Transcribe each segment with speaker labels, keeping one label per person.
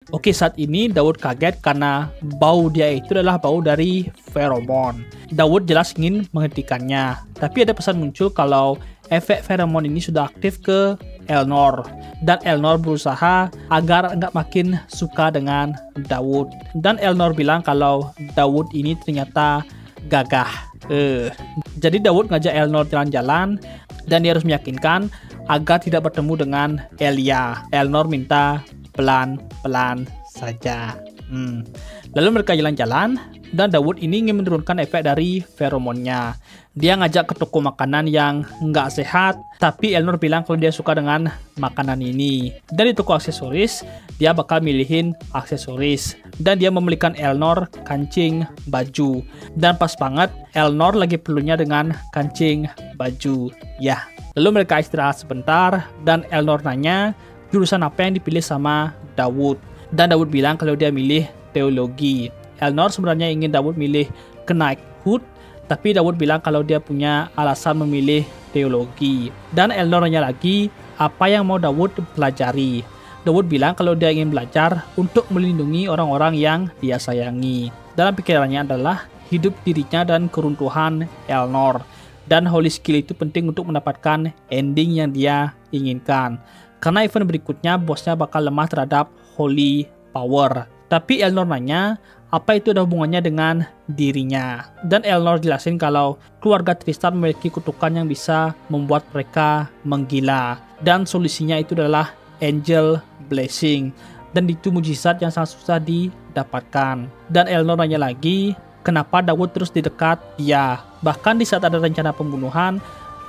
Speaker 1: Oke, saat ini Daud kaget karena bau dia itu adalah bau dari feromon. Daud jelas ingin menghentikannya, tapi ada pesan muncul kalau efek feromon ini sudah aktif ke Elnor. Dan Elnor berusaha agar nggak makin suka dengan Daud. Dan Elnor bilang kalau Daud ini ternyata gagah. Jadi Daud ngajak Elnor jalan-jalan dan dia harus meyakinkan agar tidak bertemu dengan Elia. Elnor minta pelan-pelan saja. Lalu mereka jalan-jalan dan Daud ini ingin menurunkan efek dari feromonnya. Dia ngajak ke toko makanan yang nggak sehat, tapi Elnor bilang kalau dia suka dengan makanan ini. Dan di toko aksesoris, dia bakal milihin aksesoris. Dan dia membelikan Elnor kancing baju. Dan pas banget, Elnor lagi perlunya dengan kancing baju. Ya, lalu mereka istirahat sebentar dan Elnor nanya jurusan apa yang dipilih sama Daud. Dan Daud bilang kalau dia milih teologi. Elnor sebenarnya ingin Daud milih knighthood, tapi Daud bilang kalau dia punya alasan memilih teologi. Dan Elnor nanya lagi apa yang mau Daud pelajari. Daud bilang kalau dia ingin belajar untuk melindungi orang-orang yang dia sayangi. Dalam pikirannya adalah hidup dirinya dan keruntuhan Elnor. Dan holy skill itu penting untuk mendapatkan ending yang dia inginkan. Karena event berikutnya bosnya bakal lemah terhadap holy power. Tapi Elnor nanya apa itu ada hubungannya dengan dirinya. Dan Elnor jelasin kalau keluarga Tristan memiliki kutukan yang bisa membuat mereka menggila. Dan solusinya itu adalah angel blessing. Dan itu mujizat yang sangat susah didapatkan. Dan Elnor nanya lagi kenapa Daud terus di dekat dia. Bahkan di saat ada rencana pembunuhan,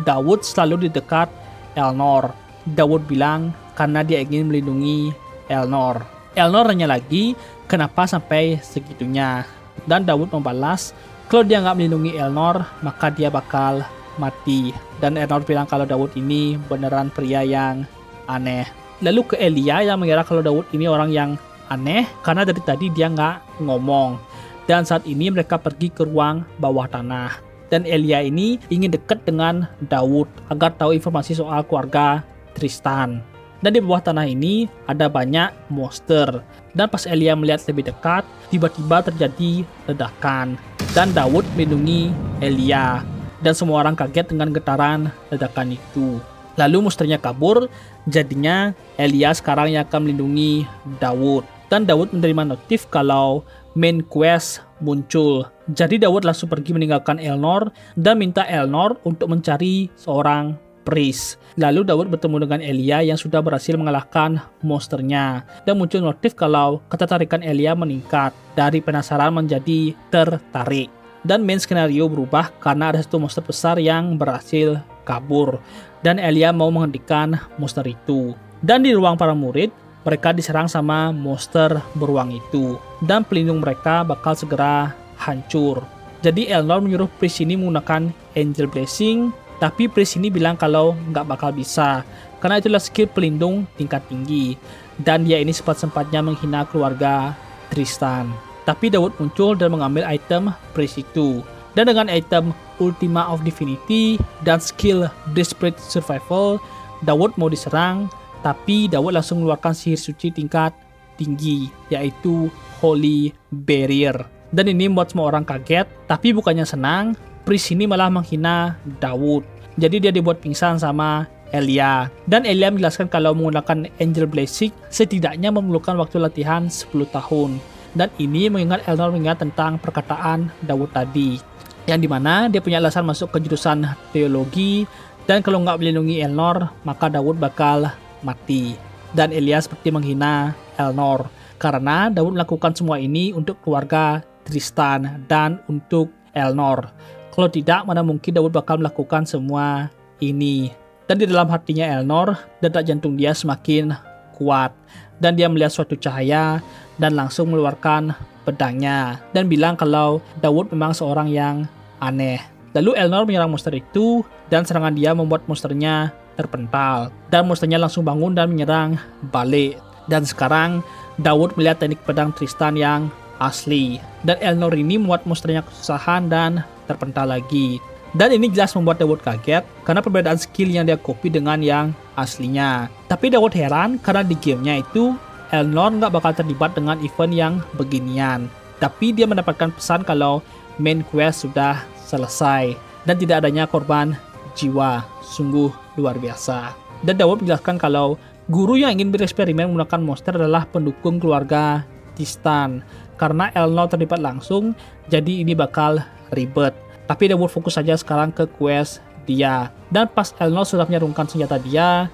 Speaker 1: Daud selalu di dekat Elnor. Daud bilang karena dia ingin melindungi Elnor. Elnor nanya lagi kenapa sampai segitunya. Dan Daud membalas kalau dia nggak melindungi Elnor maka dia bakal mati. Dan Elnor bilang kalau Daud ini beneran pria yang aneh. Lalu ke Elia yang mengira kalau Daud ini orang yang aneh karena dari tadi dia nggak ngomong. Dan saat ini mereka pergi ke ruang bawah tanah. Dan Elia ini ingin dekat dengan Daud agar tahu informasi soal keluarga Tristan. Dan di bawah tanah ini ada banyak monster. Dan pas Elia melihat lebih dekat, tiba-tiba terjadi ledakan. Dan Daud melindungi Elia. Dan semua orang kaget dengan getaran ledakan itu. Lalu monsternya kabur, jadinya Elia sekarang yang akan melindungi Daud. Dan Daud menerima notif kalau main quest muncul. Jadi Daud langsung pergi meninggalkan Elnor dan minta Elnor untuk mencari seorang priest. Lalu Daud bertemu dengan Elia yang sudah berhasil mengalahkan monsternya. Dan muncul notif kalau ketertarikan Elia meningkat dari penasaran menjadi tertarik. Dan main skenario berubah karena ada satu monster besar yang berhasil kabur. Dan Elia mau menghentikan monster itu. Dan di ruang para murid, mereka diserang sama monster beruang itu. Dan pelindung mereka bakal segera hancur. Jadi Elnor menyuruh priest ini menggunakan angel blessing. Tapi priest ini bilang kalau nggak bakal bisa. Karena itulah skill pelindung tingkat tinggi. Dan dia ini sempat-sempatnya menghina keluarga Tristan. Tapi Daud muncul dan mengambil item priest itu. Dan dengan item Ultima of Divinity dan skill Desperate Survival, Daud mau diserang. Tapi Daud langsung mengeluarkan sihir suci tingkat tinggi, yaitu Holy Barrier. Dan ini membuat semua orang kaget, tapi bukannya senang, priest ini malah menghina Daud. Jadi dia dibuat pingsan sama Elia. Dan Elia menjelaskan kalau menggunakan Angel Blessing setidaknya memerlukan waktu latihan 10 tahun. Dan ini mengingat Elnor mengingat tentang perkataan Daud tadi. Yang dimana dia punya alasan masuk ke jurusan teologi, dan kalau nggak melindungi Elnor, maka Daud bakal mati. Dan Elia seperti menghina Elnor karena Daud melakukan semua ini untuk keluarga Tristan dan untuk Elnor. Kalau tidak, mana mungkin Daud bakal melakukan semua ini. Dan di dalam hatinya Elnor, detak jantung dia semakin kuat. Dan dia melihat suatu cahaya dan langsung mengeluarkan pedangnya dan bilang kalau Daud memang seorang yang aneh. Lalu Elnor menyerang monster itu dan serangan dia membuat monsternya terpental. Dan monsternya langsung bangun dan menyerang balik. Dan sekarang Daud melihat teknik pedang Tristan yang asli. Dan Elnor ini membuat monsternya kesusahan dan terpental lagi. Dan ini jelas membuat Daud kaget karena perbedaan skill yang dia copy dengan yang aslinya. Tapi Daud heran karena di gamenya itu Elnor nggak bakal terlibat dengan event yang beginian. Tapi dia mendapatkan pesan kalau main quest sudah selesai dan tidak adanya korban jiwa. Sungguh luar biasa. Dan Daud menjelaskan kalau guru yang ingin bereksperimen menggunakan monster adalah pendukung keluarga Tristan. Karena Elnor terlibat langsung, jadi ini bakal ribet. Tapi Daud fokus saja sekarang ke quest dia. Dan pas Elnor sudah menyerungkan senjata dia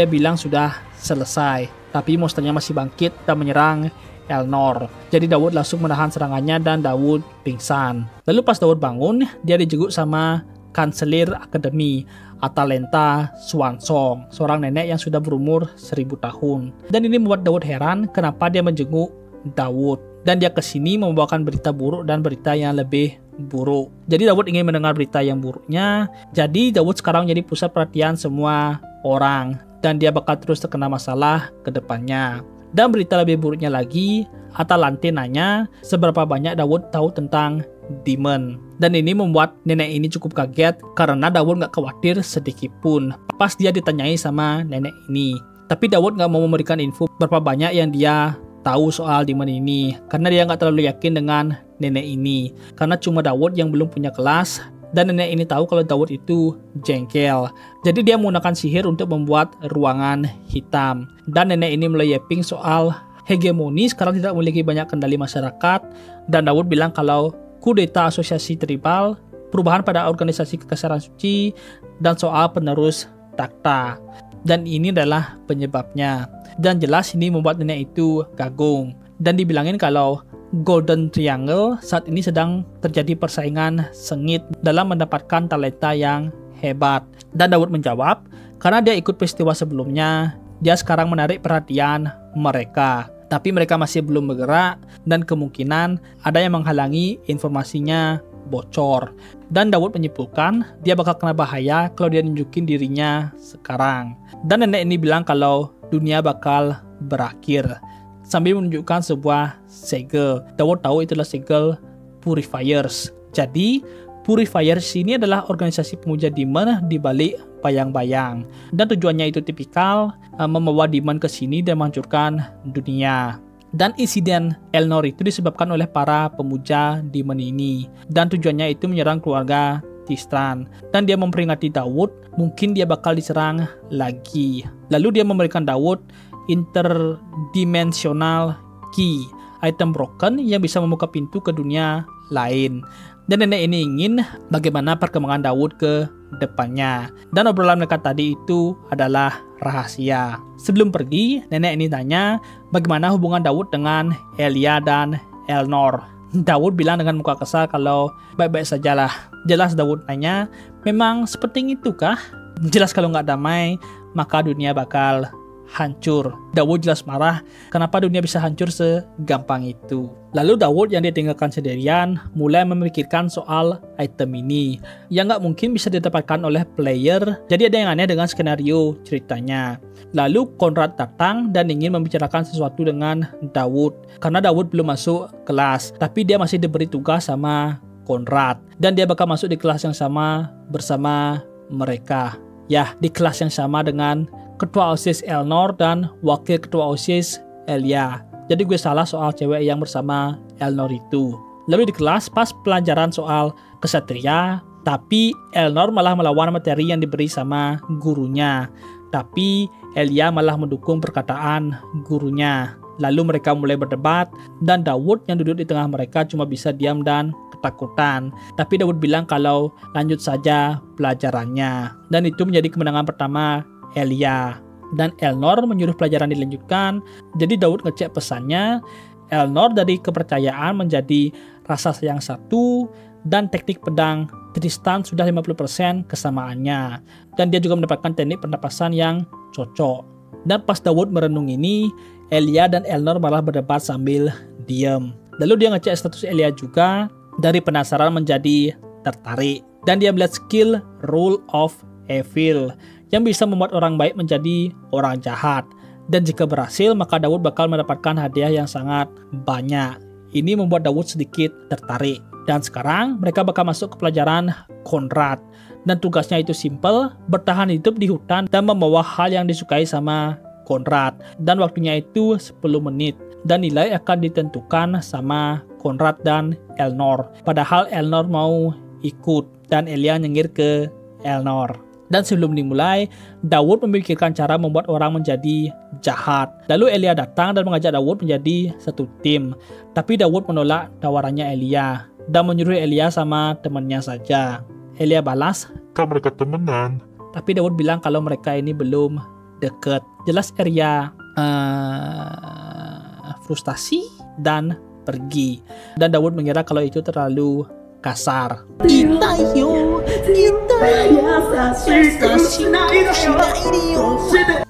Speaker 1: bilang sudah selesai. Tapi monsternya masih bangkit dan menyerang Elnor. Jadi Daud langsung menahan serangannya dan Daud pingsan. Lalu pas Daud bangun, dia dijenguk sama Kanselir Akademi Atalanta Swansong, seorang nenek yang sudah berumur 1000 tahun. Dan ini membuat Daud heran kenapa dia menjenguk Daud. Dan dia kesini membawakan berita buruk dan berita yang lebih buruk. Jadi Daud ingin mendengar berita yang buruknya. Jadi Daud sekarang jadi pusat perhatian semua orang. Dan dia bakal terus terkena masalah ke depannya. Dan berita lebih buruknya lagi, Atalante nanya seberapa banyak Daud tahu tentang demon. Dan ini membuat nenek ini cukup kaget karena Daud nggak khawatir sedikit pun pas dia ditanyai sama nenek ini. Tapi Daud nggak mau memberikan info berapa banyak yang dia tahu soal demon ini karena dia nggak terlalu yakin dengan nenek ini. Karena cuma Daud yang belum punya kelas. Dan nenek ini tahu kalau Daud itu jengkel. Jadi dia menggunakan sihir untuk membuat ruangan hitam. Dan nenek ini mulai yapping soal hegemoni sekarang tidak memiliki banyak kendali masyarakat. Dan Daud bilang kalau kudeta asosiasi tribal, perubahan pada organisasi kekaisaran suci, dan soal penerus takhta. Dan ini adalah penyebabnya. Dan jelas ini membuat nenek itu kagum. Dan dibilangin kalau Golden Triangle saat ini sedang terjadi persaingan sengit dalam mendapatkan talenta yang hebat. Dan Daud menjawab, karena dia ikut peristiwa sebelumnya, dia sekarang menarik perhatian mereka. Tapi mereka masih belum bergerak dan kemungkinan ada yang menghalangi informasinya bocor. Dan Daud menyimpulkan dia bakal kena bahaya kalau dia nunjukin dirinya sekarang. Dan nenek ini bilang kalau dunia bakal berakhir sambil menunjukkan sebuah segel. Daud tahu itulah segel Purifiers. Jadi Purifiers ini adalah organisasi pemuja demon di balik bayang-bayang. Dan tujuannya itu tipikal membawa demon ke sini dan menghancurkan dunia. Dan insiden Elnor itu disebabkan oleh para pemuja demon ini. Dan tujuannya itu menyerang keluarga Tristan. Dan dia memperingati Daud, mungkin dia bakal diserang lagi. Lalu dia memberikan Daud interdimensional key, item broken yang bisa membuka pintu ke dunia lain. Dan nenek ini ingin bagaimana perkembangan Daud ke depannya. Dan obrolan mereka tadi itu adalah rahasia. Sebelum pergi, nenek ini tanya bagaimana hubungan Daud dengan Elia dan Elnor. Daud bilang dengan muka kesal kalau baik-baik sajalah. Jelas Daud nanya, memang seperti itu kah? Jelas kalau nggak damai, maka dunia bakal hancur. Daud jelas marah kenapa dunia bisa hancur segampang itu. Lalu Daud yang ditinggalkan sendirian mulai memikirkan soal item ini yang nggak mungkin bisa didapatkan oleh player. Jadi ada yang aneh dengan skenario ceritanya. Lalu Conrad datang dan ingin membicarakan sesuatu dengan Daud karena Daud belum masuk kelas, tapi dia masih diberi tugas sama Conrad dan dia bakal masuk di kelas yang sama bersama mereka. Ya, di kelas yang sama dengan Ketua OSIS Elnor dan Wakil Ketua OSIS Elia. Jadi gue salah soal cewek yang bersama Elnor itu. Lalu di kelas pas pelajaran soal kesatria, tapi Elnor malah melawan materi yang diberi sama gurunya. Tapi Elia malah mendukung perkataan gurunya. Lalu mereka mulai berdebat dan Daud yang duduk di tengah mereka cuma bisa diam dan ketakutan. Tapi Daud bilang kalau lanjut saja pelajarannya. Dan itu menjadi kemenangan pertama Elia. Dan Elnor menyuruh pelajaran dilanjutkan. Jadi Daud ngecek pesannya. Elnor dari kepercayaan menjadi rasa sayang satu. Dan teknik pedang Tristan sudah 50% kesamaannya. Dan dia juga mendapatkan teknik pernapasan yang cocok. Dan pas Daud merenung ini, Elia dan Elnor malah berdebat sambil diam. Lalu dia ngecek status Elia juga. Dari penasaran menjadi tertarik. Dan dia melihat skill Rule of Evil yang bisa membuat orang baik menjadi orang jahat. Dan jika berhasil, maka Daud bakal mendapatkan hadiah yang sangat banyak. Ini membuat Daud sedikit tertarik. Dan sekarang mereka bakal masuk ke pelajaran Conrad. Dan tugasnya itu simple, bertahan hidup di hutan dan membawa hal yang disukai sama Konrad, dan waktunya itu 10 menit. Dan nilai akan ditentukan sama Konrad dan Elnor. Padahal Elnor mau ikut dan Elia nyengir ke Elnor. Dan sebelum dimulai, Daud memikirkan cara membuat orang menjadi jahat. Lalu Elia datang dan mengajak Daud menjadi satu tim. Tapi Daud menolak tawarannya Elia dan menyuruh Elia sama temannya saja. Elia balas,
Speaker 2: "Kan mereka temenan."
Speaker 1: tapi Daud bilang kalau mereka ini belum deket. Jelas Elia frustasi dan pergi. Dan Daud mengira kalau itu terlalu kasar.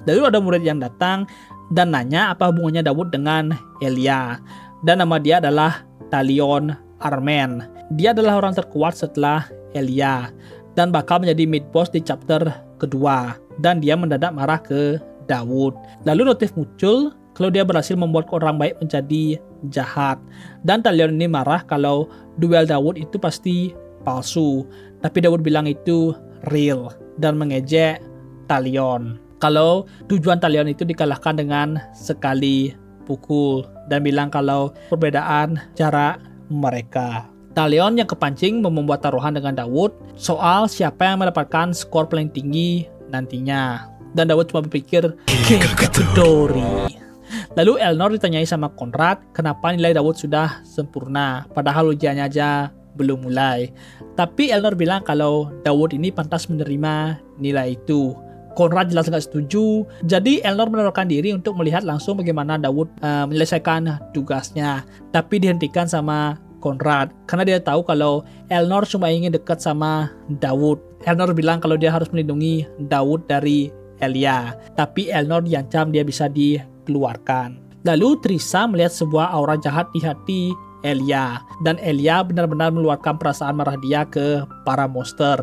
Speaker 1: Lalu ada murid yang datang dan nanya apa hubungannya Daud dengan Elia. Dan nama dia adalah Talion Armen. Dia adalah orang terkuat setelah Elia dan bakal menjadi mid boss di chapter kedua. Dan dia mendadak marah ke Daud. Lalu notif muncul kalau dia berhasil membuat orang baik menjadi jahat. Dan Talion ini marah kalau duel Daud itu pasti palsu. Tapi Daud bilang itu real dan mengejek Talion. Kalau tujuan Talion itu dikalahkan dengan sekali pukul dan bilang kalau perbedaan cara mereka. Talion yang kepancing membuat taruhan dengan Daud soal siapa yang mendapatkan skor paling tinggi nantinya. Dan Daud cuma berpikir Kekadori. Lalu Elnor ditanyai sama Konrad kenapa nilai Daud sudah sempurna padahal ujiannya aja belum mulai. Tapi Elnor bilang kalau Daud ini pantas menerima nilai itu. Konrad jelas nggak setuju. Jadi Elnor menaruhkan diri untuk melihat langsung bagaimana Daud menyelesaikan tugasnya. Tapi dihentikan sama Konrad karena dia tahu kalau Elnor cuma ingin dekat sama Daud. Elnor bilang kalau dia harus melindungi Daud dari Elia. Tapi Elnor diancam dia bisa dikeluarkan. Lalu Trisa melihat sebuah aura jahat di hati Elia. Dan Elia benar-benar meluarkan perasaan marah dia ke para monster.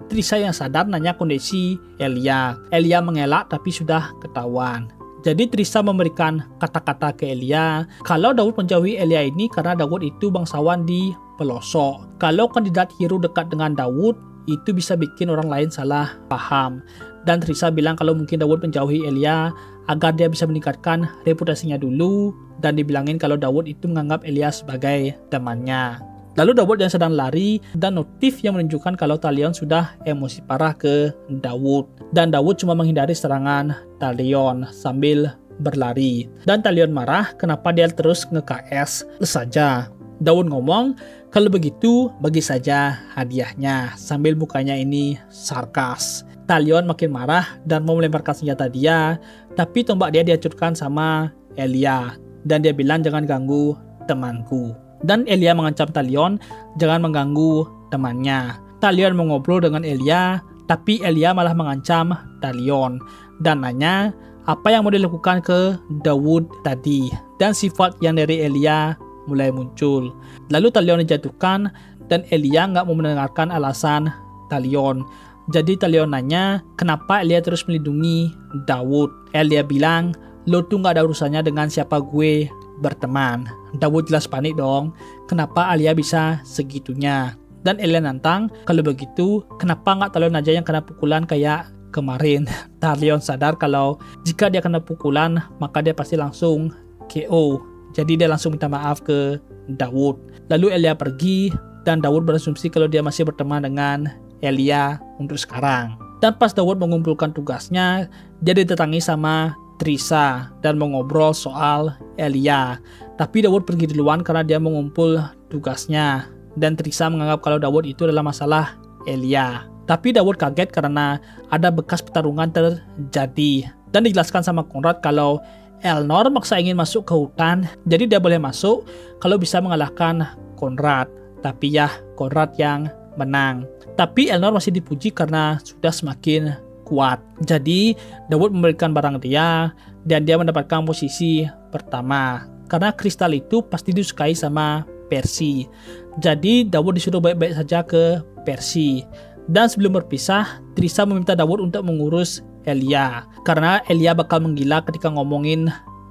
Speaker 1: Trisa yang sadar nanya kondisi Elia. Elia mengelak tapi sudah ketahuan. Jadi Trisa memberikan kata-kata ke Elia kalau Daud menjauhi Elia ini karena Daud itu bangsawan di pelosok. Kalau kandidat hero dekat dengan Daud itu bisa bikin orang lain salah paham. Dan Trisa bilang kalau mungkin Daud menjauhi Elia agar dia bisa meningkatkan reputasinya dulu. Dan dibilangin kalau Daud itu menganggap Elia sebagai temannya. Lalu Daud yang sedang lari dan notif yang menunjukkan kalau Talion sudah emosi parah ke Daud. Dan Daud cuma menghindari serangan Talion sambil berlari. Dan Talion marah kenapa dia terus nge-KS saja. Daud ngomong kalau begitu bagi saja hadiahnya sambil mukanya ini sarkas. Talion makin marah dan mau melemparkan senjata dia. Tapi tombak dia dihancurkan sama Elia. Dan dia bilang jangan ganggu temanku. Dan Elia mengancam Talion jangan mengganggu temannya. Talion mau ngobrol dengan Elia, tapi Elia malah mengancam Talion dan nanya apa yang mau dilakukan ke Daud tadi. Dan sifat yang dari Elia mulai muncul. Lalu Talion dijatuhkan dan Elia nggak mau mendengarkan alasan Talion. Jadi Talion nanya kenapa Elia terus melindungi Daud. Elia bilang lo tuh nggak ada urusannya dengan siapa gue berteman. Daud jelas panik dong. Kenapa Elia bisa segitunya? Dan Elia nantang, kalau begitu kenapa nggak Talion aja yang kena pukulan kayak kemarin? Talion sadar kalau jika dia kena pukulan maka dia pasti langsung KO. Jadi dia langsung minta maaf ke Daud. Lalu Elia pergi dan Daud berasumsi kalau dia masih berteman dengan Elia untuk sekarang. Dan pas Daud mengumpulkan tugasnya, dia didatangi sama Trisa dan mengobrol soal Elia. Tapi Daud pergi duluan karena dia mengumpul tugasnya. Dan Trisa menganggap kalau Daud itu adalah masalah Elia. Tapi Daud kaget karena ada bekas pertarungan terjadi. Dan dijelaskan sama Konrad kalau Elnor maksa ingin masuk ke hutan. Jadi dia boleh masuk kalau bisa mengalahkan Konrad. Tapi ya Konrad yang menang. Tapi Elnor masih dipuji karena sudah semakin kuat. Jadi Daud memberikan barang dia dan dia mendapatkan posisi pertama. Karena kristal itu pasti disukai sama Percy. Jadi Daud disuruh baik-baik saja ke Percy. Dan sebelum berpisah, Trisa meminta Daud untuk mengurus Elia. Karena Elia bakal menggila ketika ngomongin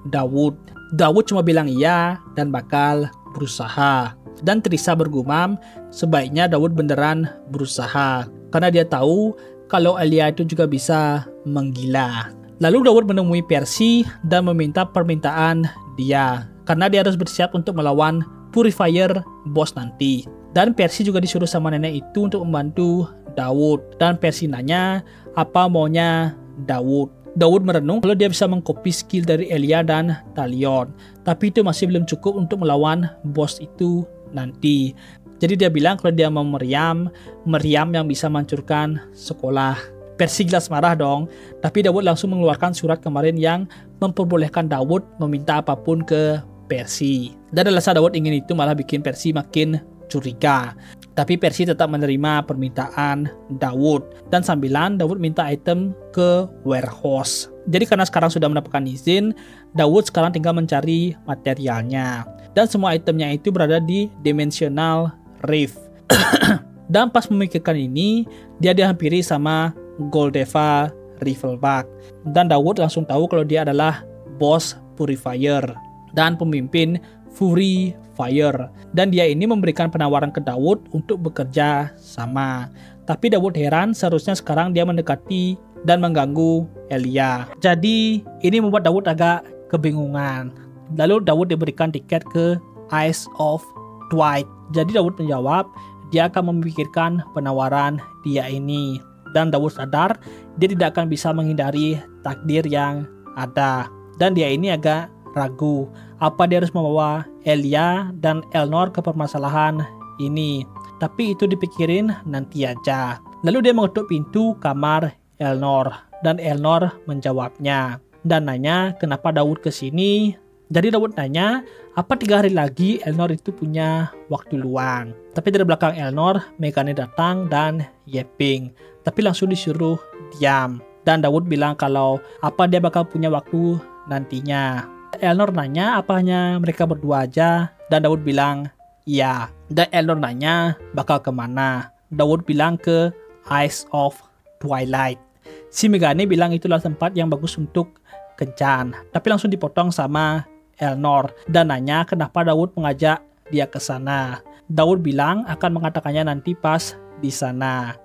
Speaker 1: Daud. Daud cuma bilang iya dan bakal berusaha. Dan Trisa bergumam sebaiknya Daud beneran berusaha. Karena dia tahu kalau Elia itu juga bisa menggila. Lalu Daud menemui Percy dan meminta permintaan dia, karena dia harus bersiap untuk melawan Purifier Boss nanti. Dan Percy juga disuruh sama nenek itu untuk membantu Daud. Dan Percy nanya apa maunya Daud. Daud merenung kalau dia bisa mengcopy skill dari Elia dan Talion. Tapi itu masih belum cukup untuk melawan bos itu nanti. Jadi dia bilang kalau dia mau meriam yang bisa menghancurkan sekolah. Percy jelas marah dong. Tapi Daud langsung mengeluarkan surat kemarin yang memperbolehkan Daud meminta apapun ke Percy. Dan alasan Daud ingin itu malah bikin Percy makin curiga. Tapi Percy tetap menerima permintaan Daud. Dan sambilan Daud minta item ke warehouse. Jadi karena sekarang sudah mendapatkan izin, Daud sekarang tinggal mencari materialnya. Dan semua itemnya itu berada di Dimensional Rift. Dan pas memikirkan ini, dia dihampiri sama Goldeva Rivelbach. Dan Daud langsung tahu kalau dia adalah bos Purifier dan pemimpin Fury Fire. Dan dia ini memberikan penawaran ke Daud untuk bekerja sama. Tapi Daud heran, seharusnya sekarang dia mendekati dan mengganggu Elia. Jadi ini membuat Daud agak kebingungan. Lalu Daud diberikan tiket ke Eyes of Twilight. Jadi Daud menjawab dia akan memikirkan penawaran dia ini. Dan Daud sadar dia tidak akan bisa menghindari takdir yang ada. Dan dia ini agak ragu apa dia harus membawa Elia dan Elnor ke permasalahan ini. Tapi itu dipikirin nanti aja. Lalu dia mengetuk pintu kamar Elnor dan Elnor menjawabnya dan nanya kenapa Daud kesini. Jadi Daud nanya apa 3 hari lagi Elnor itu punya waktu luang. Tapi dari belakang Elnor Megane datang dan yeping. Tapi langsung disuruh diam. Dan Daud bilang kalau apa dia bakal punya waktu nantinya. Elnor nanya apa hanya mereka berdua aja, dan Daud bilang iya. Dan Elnor nanya bakal kemana. Daud bilang ke Eyes of Twilight. Si Megane bilang itulah tempat yang bagus untuk kencan, tapi langsung dipotong sama Elnor dan nanya kenapa Daud mengajak dia ke sana. Daud bilang akan mengatakannya nanti pas di sana.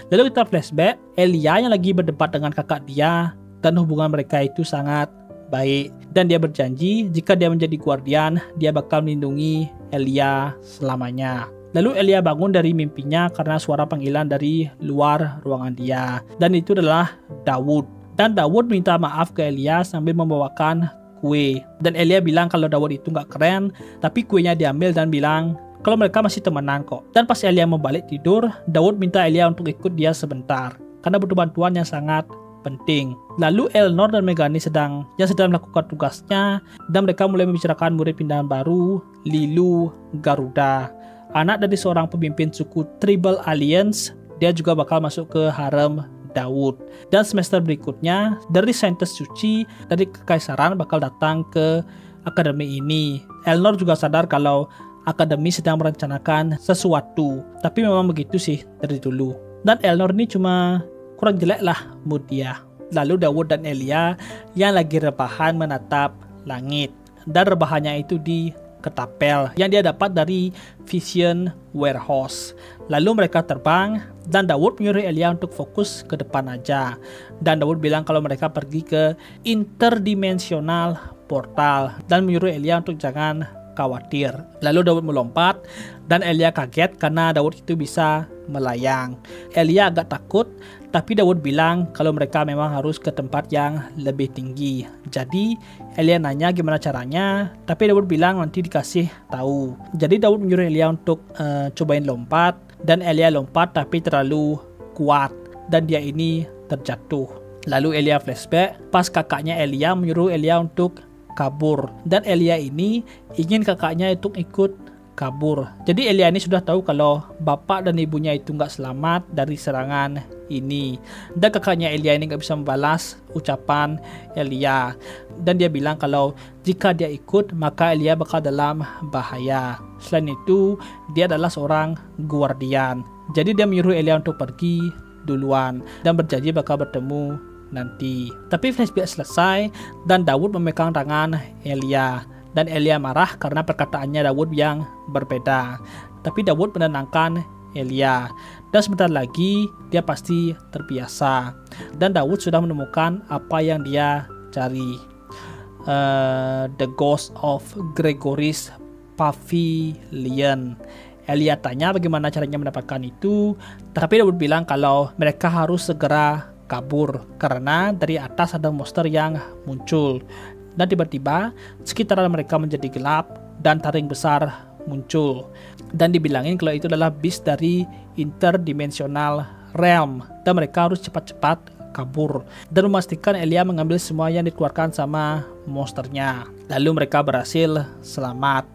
Speaker 1: Lalu kita flashback, Elia yang lagi berdebat dengan kakak dia dan hubungan mereka itu sangat baik. Dan dia berjanji jika dia menjadi guardian, dia bakal melindungi Elia selamanya. Lalu Elia bangun dari mimpinya karena suara panggilan dari luar ruangan dia. Dan itu adalah Daud. Dan Daud minta maaf ke Elia sambil membawakan kue. Dan Elia bilang kalau Daud itu gak keren, tapi kuenya diambil dan bilang kalau mereka masih temenan kok. Dan pas Elia mau balik tidur, Daud minta Elia untuk ikut dia sebentar karena butuh bantuan yang sangat penting. Lalu Elnor dan Megane sedang melakukan tugasnya dan mereka mulai membicarakan murid pindahan baru, Lilu Garuda, anak dari seorang pemimpin suku Tribal Alliance. Dia juga bakal masuk ke harem Daud. Dan semester berikutnya dari Saintes Suci dari Kekaisaran bakal datang ke akademi ini. Elnor juga sadar kalau akademi sedang merencanakan sesuatu, tapi memang begitu sih dari dulu. Dan Elnor ini cuma kurang jelek lah mood dia. Lalu Daud dan Elia yang lagi rebahan menatap langit. Dan rebahannya itu di ketapel yang dia dapat dari Vision Warehouse. Lalu mereka terbang dan Daud menyuruh Elia untuk fokus ke depan aja. Dan Daud bilang kalau mereka pergi ke interdimensional portal dan menyuruh Elia untuk jangan khawatir. Lalu Daud melompat dan Elia kaget karena Daud itu bisa melayang. Elia agak takut, tapi Daud bilang kalau mereka memang harus ke tempat yang lebih tinggi. Jadi Elia nanya gimana caranya, tapi Daud bilang nanti dikasih tahu. Jadi Daud menyuruh Elia untuk cobain lompat, dan Elia lompat tapi terlalu kuat dan dia ini terjatuh. Lalu Elia flashback pas kakaknya Elia menyuruh Elia untuk kabur, dan Elia ini ingin kakaknya itu ikut kabur. Jadi Elia ini sudah tahu kalau bapak dan ibunya itu nggak selamat dari serangan ini, dan kakaknya Elia ini nggak bisa membalas ucapan Elia, dan dia bilang kalau jika dia ikut maka Elia bakal dalam bahaya. Selain itu dia adalah seorang guardian, jadi dia menyuruh Elia untuk pergi duluan dan berjanji bakal bertemu nanti. Tapi flashback selesai dan Daud memegang tangan Elia, dan Elia marah karena perkataannya Daud yang berbeda. Tapi Daud menenangkan Elia. Dan sebentar lagi dia pasti terbiasa. Dan Daud sudah menemukan apa yang dia cari. The Ghost of Gregory's Pavilion. Elia tanya bagaimana caranya mendapatkan itu, tapi Daud bilang kalau mereka harus segera kabur karena dari atas ada monster yang muncul. Dan tiba-tiba sekitaran mereka menjadi gelap dan taring besar muncul. Dan dibilangin kalau itu adalah beast dari interdimensional realm dan mereka harus cepat-cepat kabur dan memastikan Elia mengambil semua yang dikeluarkan sama monsternya. Lalu mereka berhasil selamat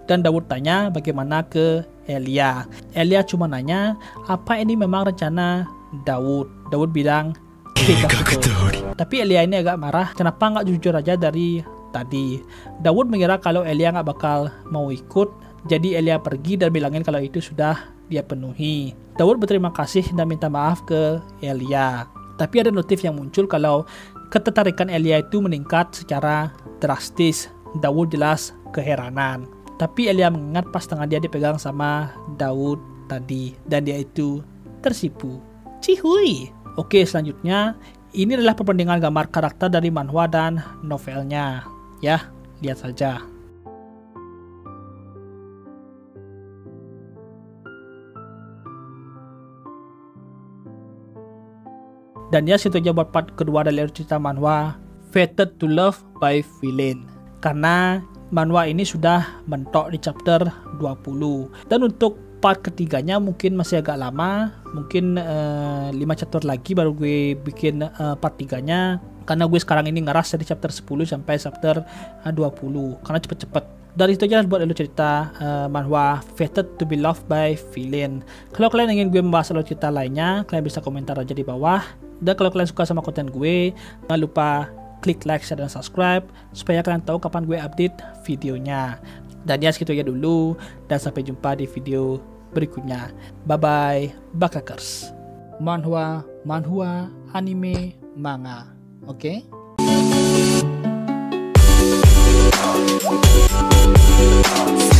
Speaker 1: dan Daud tanya bagaimana ke Elia. Elia cuma nanya apa ini memang rencana Daud. Daud bilang tidak betul. Tapi Elia ini agak marah, kenapa nggak jujur aja dari tadi. Daud mengira kalau Elia nggak bakal mau ikut, jadi Elia pergi dan bilangin kalau itu sudah dia penuhi. Daud berterima kasih dan minta maaf ke Elia. Tapi ada notif yang muncul kalau ketertarikan Elia itu meningkat secara drastis. Daud jelas keheranan. Tapi Elia mengingat pas tangan dia dipegang sama Daud tadi dan dia itu tersipu. Cihui. Oke, selanjutnya ini adalah perbandingan gambar karakter dari manhwa dan novelnya. Ya, lihat saja. Dan ya situ aja buat part kedua dari cerita manhwa Fated to Love by Villain. Karena manhwa ini sudah mentok di chapter 20. Dan untuk part ketiganya mungkin masih agak lama. Mungkin 5 chapter lagi baru gue bikin part 3-nya. Karena gue sekarang ini ngeras dari chapter 10 sampai chapter 20. Karena cepet-cepet. Dari itu aja buat alur cerita manhwa Fated to be Loved by Villain. Kalau kalian ingin gue membahas alur cerita lainnya, kalian bisa komentar aja di bawah. Dan kalau kalian suka sama konten gue, jangan lupa klik like, share, dan subscribe supaya kalian tahu kapan gue update videonya. Dan ya segitu aja dulu, dan sampai jumpa di video berikutnya. Bye bye, Bakakers. Manhwa, anime, manga. Oke? Okay?